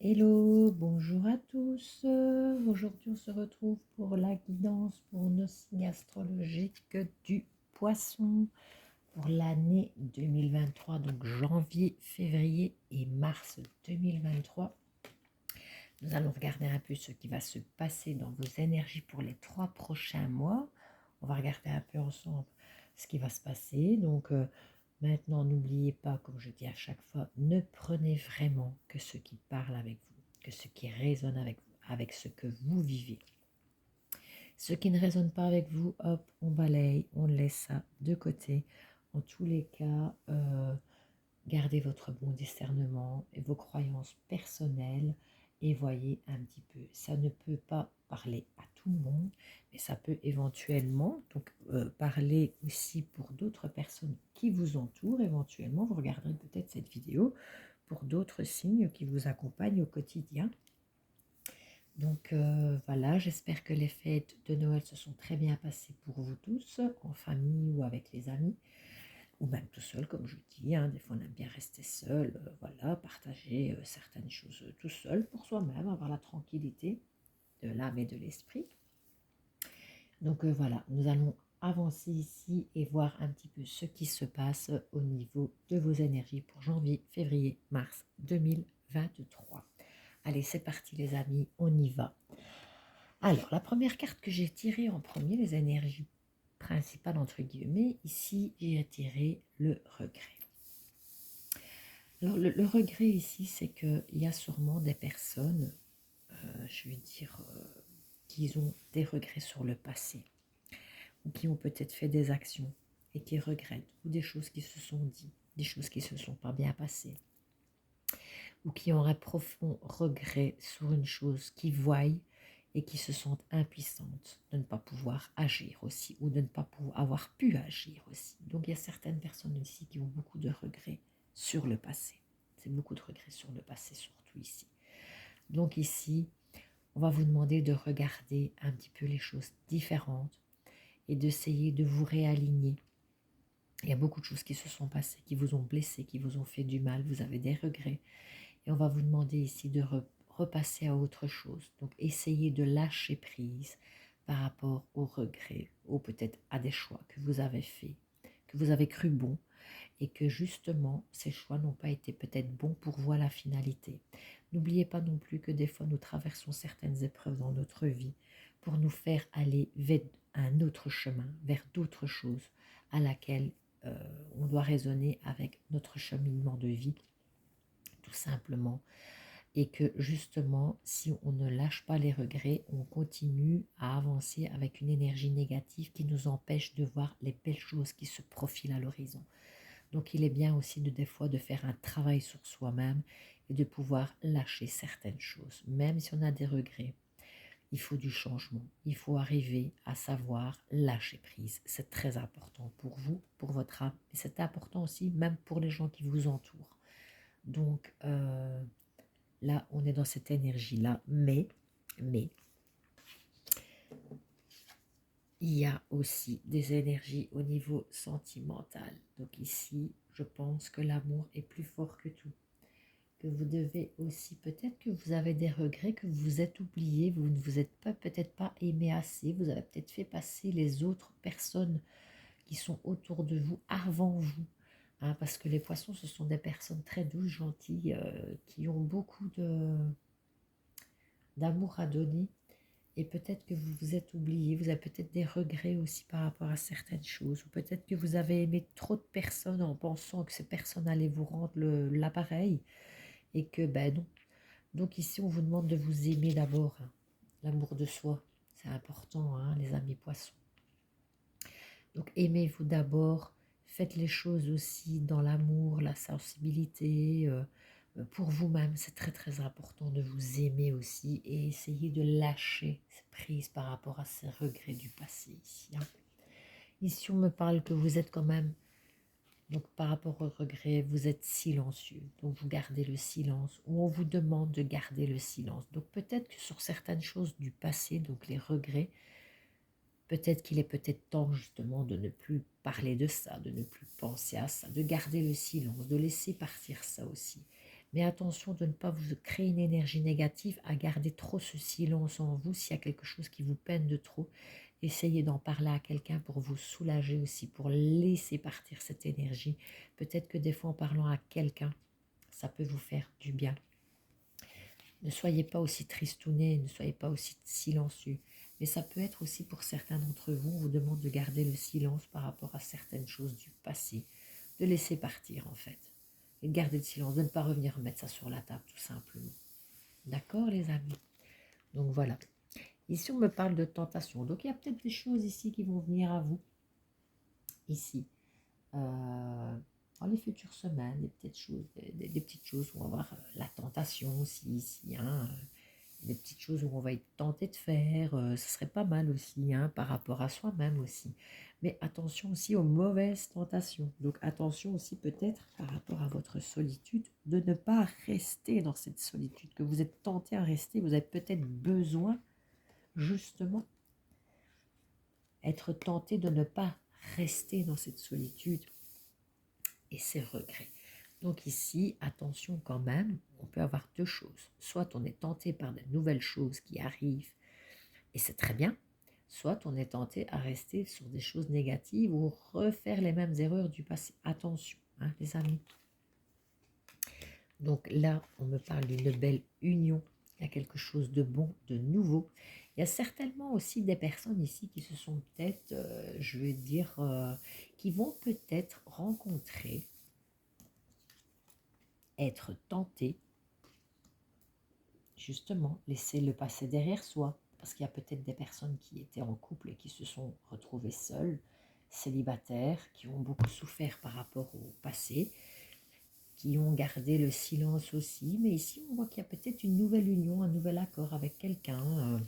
Hello, bonjour à tous. Aujourd'hui, on se retrouve pour la guidance pour nos signes astrologiques du Poisson pour l'année 2023, donc janvier, février et mars 2023. Nous allons regarder un peu ce qui va se passer dans vos énergies pour les 3 prochains mois. On va regarder un peu ensemble ce qui va se passer. Donc, maintenant, n'oubliez pas, comme je dis à chaque fois, ne prenez vraiment que ce qui parle avec vous, que ce qui résonne avec vous, avec ce que vous vivez. Ce qui ne résonne pas avec vous, hop, on balaye, on laisse ça de côté. En tous les cas, gardez votre bon discernement et vos croyances personnelles et voyez un petit peu. Ça ne peut pas parler à tout le monde, mais ça peut éventuellement donc parler aussi pour d'autres personnes qui vous entourent. Éventuellement, vous regarderez peut-être cette vidéo pour d'autres signes qui vous accompagnent au quotidien. Donc voilà, j'espère que les fêtes de Noël se sont très bien passées pour vous tous, en famille ou avec les amis ou même tout seul, comme je dis, hein. Des fois, on aime bien rester seul, voilà, partager certaines choses tout seul pour soi-même, avoir la tranquillité de l'âme et de l'esprit. Donc voilà, nous allons avancer ici et voir un petit peu ce qui se passe au niveau de vos énergies pour janvier, février, mars 2023. Allez, c'est parti les amis, on y va. Alors, la première carte que j'ai tirée en premier, les énergies principales entre guillemets, ici j'ai tiré le regret. Alors, le regret ici, c'est qu'il y a sûrement des personnes, je vais dire, qui ont des regrets sur le passé, ou qui ont peut-être fait des actions et qui regrettent, ou des choses qui se sont dites, des choses qui ne se sont pas bien passées, ou qui ont un profond regret sur une chose qu'ils voient et qui se sentent impuissantes de ne pas pouvoir agir aussi, ou de ne pas pouvoir avoir pu agir aussi. Donc il y a certaines personnes ici qui ont beaucoup de regrets sur le passé. C'est beaucoup de regrets sur le passé, surtout ici. Donc ici, on va vous demander de regarder un petit peu les choses différentes et d'essayer de vous réaligner. Il y a beaucoup de choses qui se sont passées, qui vous ont blessé, qui vous ont fait du mal, vous avez des regrets. Et on va vous demander ici de repasser à autre chose. Donc essayez de lâcher prise par rapport aux regrets ou peut-être à des choix que vous avez faits, que vous avez cru bons, et que justement ces choix n'ont pas été peut-être bons pour vous à la finalité. N'oubliez pas non plus que des fois nous traversons certaines épreuves dans notre vie pour nous faire aller vers un autre chemin, vers d'autres choses à laquelle on doit raisonner avec notre cheminement de vie, tout simplement. Et que justement, si on ne lâche pas les regrets, on continue à avancer avec une énergie négative qui nous empêche de voir les belles choses qui se profilent à l'horizon. Donc il est bien aussi des fois de faire un travail sur soi-même et de pouvoir lâcher certaines choses. Même si on a des regrets, il faut du changement. Il faut arriver à savoir lâcher prise. C'est très important pour vous, pour votre âme. Et c'est important aussi même pour les gens qui vous entourent. Donc là, on est dans cette énergie-là. Mais, il y a aussi des énergies au niveau sentimental. Donc ici, je pense que l'amour est plus fort que tout. Que vous devez aussi, peut-être que vous avez des regrets, que vous vous êtes oublié, vous ne vous êtes pas peut-être pas aimé assez, vous avez peut-être fait passer les autres personnes qui sont autour de vous avant vous. Hein, parce que les poissons, ce sont des personnes très douces, gentilles, qui ont beaucoup d'amour à donner. Et peut-être que vous vous êtes oublié, vous avez peut-être des regrets aussi par rapport à certaines choses, ou peut-être que vous avez aimé trop de personnes en pensant que ces personnes allaient vous rendre l'appareil, et que ben non. Donc ici, on vous demande de vous aimer d'abord, hein. L'amour de soi, c'est important, hein, les amis poissons. Donc aimez-vous d'abord, faites les choses aussi dans l'amour, la sensibilité, pour vous-même. C'est très très important de vous aimer aussi et essayer de lâcher prise par rapport à ces regrets du passé ici, hein. Ici, on me parle que vous êtes quand même, donc par rapport aux regrets, vous êtes silencieux. Donc vous gardez le silence ou on vous demande de garder le silence. Donc peut-être que sur certaines choses du passé, donc les regrets, peut-être qu'il est peut-être temps justement de ne plus parler de ça, de ne plus penser à ça, de garder le silence, de laisser partir ça aussi. Mais attention de ne pas vous créer une énergie négative, à garder trop ce silence en vous s'il y a quelque chose qui vous peine de trop. Essayez d'en parler à quelqu'un pour vous soulager aussi, pour laisser partir cette énergie. Peut-être que des fois en parlant à quelqu'un, ça peut vous faire du bien. Ne soyez pas aussi tristouné, ne soyez pas aussi silencieux. Mais ça peut être aussi pour certains d'entre vous, on vous demande de garder le silence par rapport à certaines choses du passé, de laisser partir en fait. Et de garder le silence, de ne pas revenir remettre ça sur la table tout simplement. D'accord les amis? Donc voilà. Ici on me parle de tentation. Donc il y a peut-être des choses ici qui vont venir à vous. Ici. Dans les futures semaines, des petites choses où on va avoir la tentation aussi ici. Hein, des petites choses où on va être tenté de faire, ce serait pas mal aussi, hein, par rapport à soi-même aussi. Mais attention aussi aux mauvaises tentations. Donc attention aussi peut-être par rapport à votre solitude, de ne pas rester dans cette solitude, que vous êtes tenté à rester, vous avez peut-être besoin justement être tenté de ne pas rester dans cette solitude et ses regrets. Donc ici, attention quand même, on peut avoir deux choses. Soit on est tenté par de nouvelles choses qui arrivent, et c'est très bien. Soit on est tenté à rester sur des choses négatives ou refaire les mêmes erreurs du passé. Attention, hein, les amis. Donc là, on me parle d'une belle union. Il y a quelque chose de bon, de nouveau. Il y a certainement aussi des personnes ici qui se sont peut-être, je veux dire, qui vont peut-être rencontrer, être tentés, justement, laisser le passé derrière soi. Parce qu'il y a peut-être des personnes qui étaient en couple et qui se sont retrouvées seules, célibataires, qui ont beaucoup souffert par rapport au passé, qui ont gardé le silence aussi. Mais ici, on voit qu'il y a peut-être une nouvelle union, un nouvel accord avec quelqu'un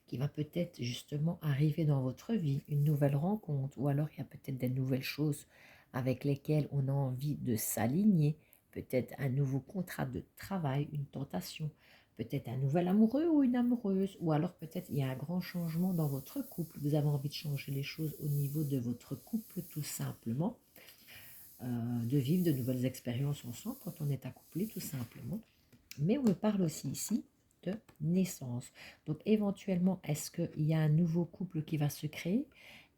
qui va peut-être justement arriver dans votre vie, une nouvelle rencontre, ou alors il y a peut-être des nouvelles choses avec lesquelles on a envie de s'aligner, peut-être un nouveau contrat de travail, une tentation, peut-être un nouvel amoureux ou une amoureuse, ou alors peut-être il y a un grand changement dans votre couple, vous avez envie de changer les choses au niveau de votre couple tout simplement, de vivre de nouvelles expériences ensemble quand on est accouplé tout simplement. Mais on me parle aussi ici de naissance. Donc éventuellement, est-ce qu'il y a un nouveau couple qui va se créer?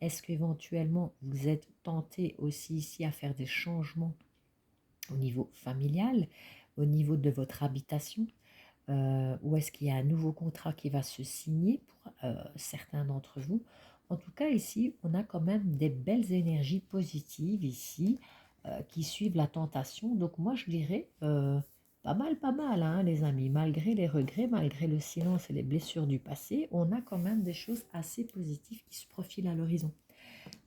Est-ce qu'éventuellement, vous êtes tenté aussi ici à faire des changements au niveau familial, au niveau de votre habitation? Ou est-ce qu'il y a un nouveau contrat qui va se signer pour certains d'entre vous? En tout cas, ici, on a quand même des belles énergies positives ici qui suivent la tentation. Donc moi, je dirais pas mal, hein, les amis. Malgré les regrets, malgré le silence et les blessures du passé, on a quand même des choses assez positives qui se profilent à l'horizon.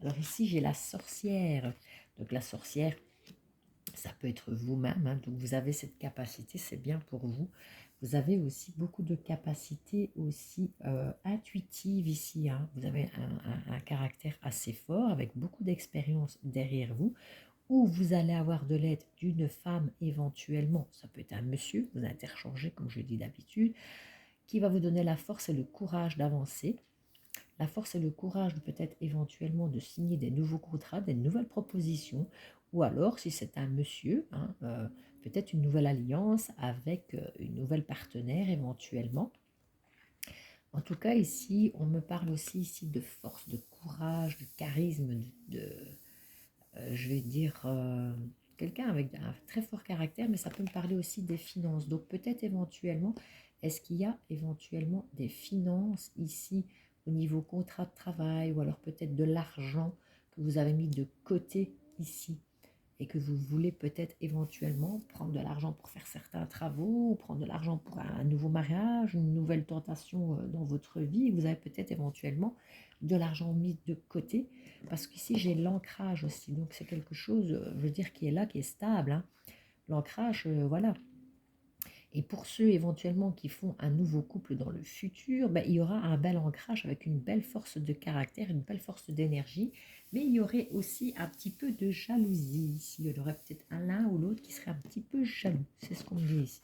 Alors ici, j'ai la sorcière. Donc la sorcière, ça peut être vous-même, hein, donc vous avez cette capacité, c'est bien pour vous. Vous avez aussi beaucoup de capacités aussi intuitives ici, hein. Vous avez un caractère assez fort avec beaucoup d'expérience derrière vous, où vous allez avoir de l'aide d'une femme éventuellement, ça peut être un monsieur, vous interchangez comme je dis d'habitude, qui va vous donner la force et le courage d'avancer, la force et le courage de peut-être éventuellement de signer des nouveaux contrats, des nouvelles propositions, ou alors si c'est un monsieur, hein, peut-être une nouvelle alliance avec une nouvelle partenaire éventuellement. En tout cas ici, on me parle aussi ici de force, de courage, de charisme, je vais dire quelqu'un avec un très fort caractère, mais ça peut me parler aussi des finances. Donc peut-être éventuellement, est-ce qu'il y a éventuellement des finances ici au niveau contrat de travail ou alors peut-être de l'argent que vous avez mis de côté ici et que vous voulez peut-être éventuellement prendre de l'argent pour faire certains travaux, ou prendre de l'argent pour un nouveau mariage, une nouvelle tentation dans votre vie, vous avez peut-être éventuellement de l'argent mis de côté, parce qu'ici j'ai l'ancrage aussi, donc c'est quelque chose, je veux dire, qui est là, qui est stable, hein. L'ancrage, voilà. Et pour ceux éventuellement qui font un nouveau couple dans le futur, ben, il y aura un bel ancrage avec une belle force de caractère, une belle force d'énergie, mais il y aurait aussi un petit peu de jalousie ici. Il y aurait peut-être un l'un ou l'autre qui serait un petit peu jaloux, c'est ce qu'on me dit ici.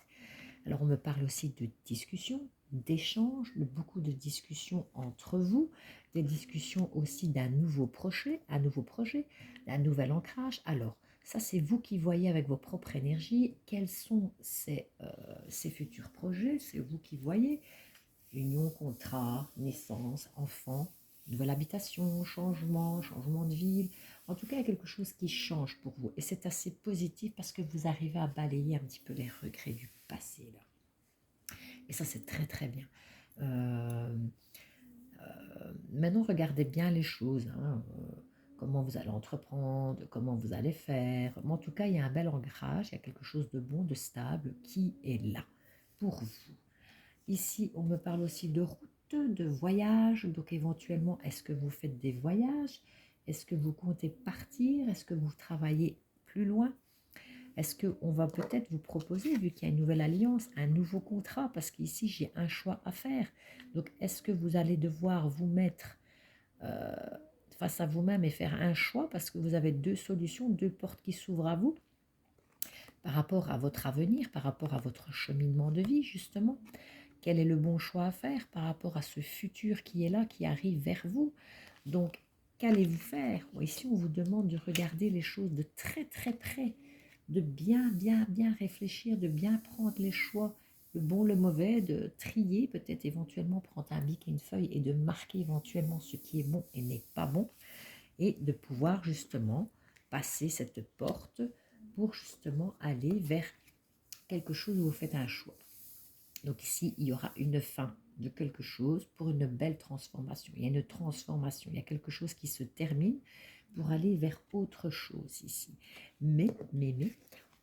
Alors on me parle aussi de discussions, d'échanges, de beaucoup de discussions entre vous, des discussions aussi d'un nouveau projet, d'un nouvel ancrage. Alors Ça, c'est vous qui voyez avec vos propres énergies quels sont ces futurs projets. C'est vous qui voyez. Union, contrat, naissance, enfant, nouvelle habitation, changement de ville. En tout cas, il y a quelque chose qui change pour vous. Et c'est assez positif parce que vous arrivez à balayer un petit peu les regrets du passé, là. Et ça, c'est très, très bien. Euh, Maintenant, regardez bien les choses, hein, comment vous allez entreprendre, comment vous allez faire. Mais en tout cas, il y a un bel ancrage, il y a quelque chose de bon, de stable qui est là pour vous. Ici, on me parle aussi de route, de voyage. Donc, éventuellement, est-ce que vous faites des voyages? Est-ce que vous comptez partir? Est-ce que vous travaillez plus loin? Est-ce qu'on va peut-être vous proposer, vu qu'il y a une nouvelle alliance, un nouveau contrat? Parce qu'ici, j'ai un choix à faire. Donc, est-ce que vous allez devoir vous mettre euh, face à vous-même et faire un choix parce que vous avez deux solutions, deux portes qui s'ouvrent à vous par rapport à votre avenir, par rapport à votre cheminement de vie, justement? Quel est le bon choix à faire par rapport à ce futur qui est là, qui arrive vers vous? Donc, qu'allez-vous faire? Bon, ici, on vous demande de regarder les choses de très très près, de bien réfléchir, de bien prendre les choix, le bon, le mauvais, de trier, peut-être éventuellement prendre un bic et une feuille et de marquer éventuellement ce qui est bon et n'est pas bon, et de pouvoir justement passer cette porte pour justement aller vers quelque chose où vous faites un choix. Donc ici, il y aura une fin de quelque chose pour une belle transformation. Il y a une transformation, il y a quelque chose qui se termine pour aller vers autre chose ici. Mais,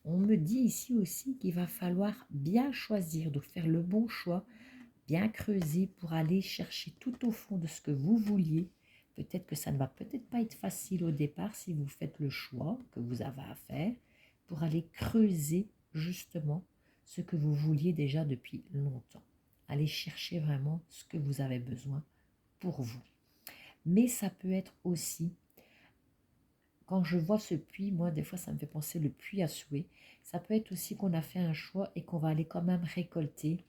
on me dit ici aussi qu'il va falloir bien choisir, donc faire le bon choix, bien creuser pour aller chercher tout au fond de ce que vous vouliez. Peut-être que ça ne va peut-être pas être facile au départ si vous faites le choix que vous avez à faire pour aller creuser justement ce que vous vouliez déjà depuis longtemps. Allez chercher vraiment ce que vous avez besoin pour vous. Mais ça peut être aussi, quand je vois ce puits, moi des fois ça me fait penser le puits à souhait, ça peut être aussi qu'on a fait un choix et qu'on va aller quand même récolter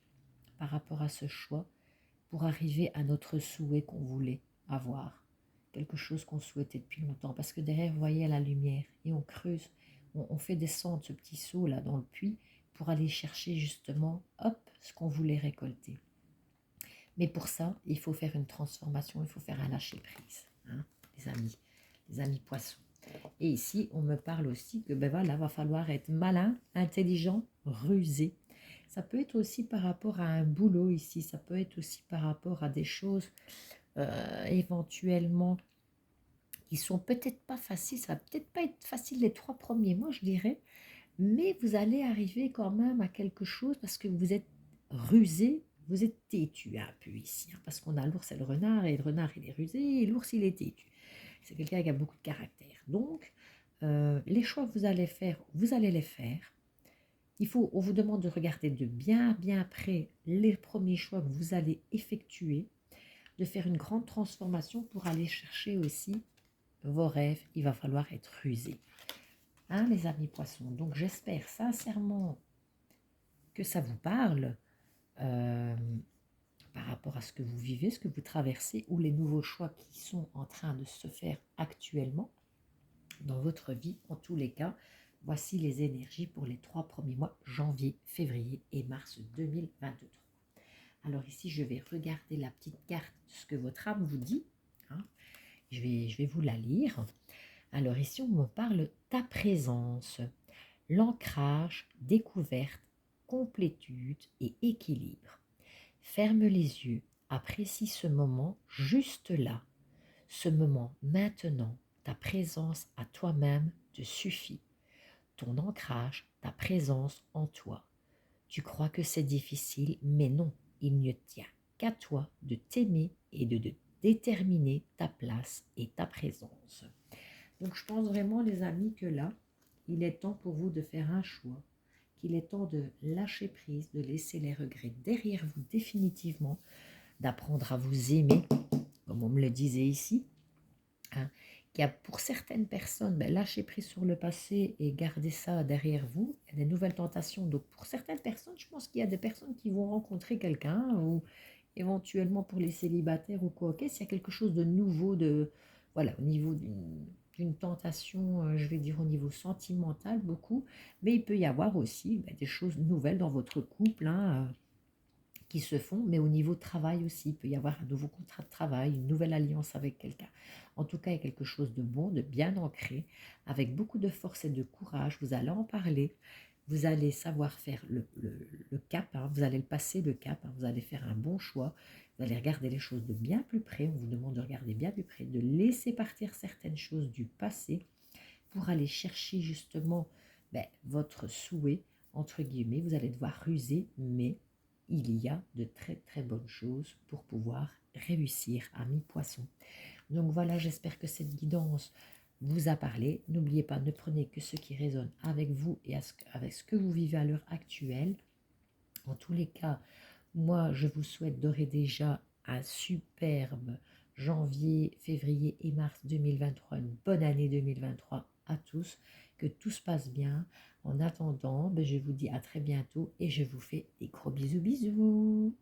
par rapport à ce choix pour arriver à notre souhait qu'on voulait avoir, quelque chose qu'on souhaitait depuis longtemps. Parce que derrière, vous voyez la lumière et on creuse, on fait descendre ce petit seau là dans le puits pour aller chercher justement, hop, ce qu'on voulait récolter. Mais pour ça, il faut faire une transformation, il faut faire un lâcher-prise, hein, les amis poissons. Et ici, on me parle aussi que ben voilà, va falloir être malin, intelligent, rusé. Ça peut être aussi par rapport à un boulot ici, ça peut être aussi par rapport à des choses éventuellement qui sont peut-être pas faciles. Ça va peut-être pas être facile les 3 premiers mois, je dirais, mais vous allez arriver quand même à quelque chose parce que vous êtes rusé, vous êtes têtu un peu ici, hein, parce qu'on a l'ours et le renard, et le renard il est rusé, et l'ours il est têtu. C'est quelqu'un qui a beaucoup de caractère. Donc, les choix que vous allez faire, vous allez les faire. On vous demande de regarder de bien près les premiers choix que vous allez effectuer, de faire une grande transformation pour aller chercher aussi vos rêves. Il va falloir être rusé. Hein, les amis poissons. Donc, j'espère sincèrement que ça vous parle euh, par rapport à ce que vous vivez, ce que vous traversez ou les nouveaux choix qui sont en train de se faire actuellement dans votre vie. En tous les cas, voici les énergies pour les 3 premiers mois, janvier, février et mars 2023. Alors ici, je vais regarder la petite carte de ce que votre âme vous dit. Hein. Je vais vous la lire. Alors ici, on me parle ta présence, l'ancrage, découverte, complétude et équilibre. Ferme les yeux, apprécie ce moment juste là. Ce moment maintenant, ta présence à toi-même te suffit. Ton ancrage, ta présence en toi. Tu crois que c'est difficile, mais non, il ne tient qu'à toi de t'aimer et de déterminer ta place et ta présence. Donc je pense vraiment les amis que là, il est temps pour vous de faire un choix, qu'il est temps de lâcher prise, de laisser les regrets derrière vous définitivement, d'apprendre à vous aimer, comme on me le disait ici, hein, qu'il y a pour certaines personnes, lâcher prise sur le passé et garder ça derrière vous, il y a des nouvelles tentations. Donc pour certaines personnes, je pense qu'il y a des personnes qui vont rencontrer quelqu'un ou éventuellement pour les célibataires ou quoi, s'il y a quelque chose de nouveau, voilà, au niveau d'une tentation, je vais dire au niveau sentimental beaucoup, mais il peut y avoir aussi des choses nouvelles dans votre couple, hein, qui se font, mais au niveau travail aussi. Il peut y avoir un nouveau contrat de travail, une nouvelle alliance avec quelqu'un. En tout cas, il y a quelque chose de bon, de bien ancré, avec beaucoup de force et de courage. Vous allez en parler, vous allez savoir faire le cap, hein, vous allez le passer le cap, hein, vous allez faire un bon choix, vous allez regarder les choses de bien plus près, on vous demande de regarder bien plus près, de laisser partir certaines choses du passé pour aller chercher justement votre souhait, entre guillemets. Vous allez devoir ruser, mais il y a de très très bonnes choses pour pouvoir réussir, ami poisson. Donc voilà, j'espère que cette guidance vous a parlé. N'oubliez pas, ne prenez que ce qui résonne avec vous et avec ce que vous vivez à l'heure actuelle. En tous les cas, moi, je vous souhaite d'ores et déjà un superbe janvier, février et mars 2023, une bonne année 2023 à tous, que tout se passe bien. En attendant, je vous dis à très bientôt et je vous fais des gros bisous bisous.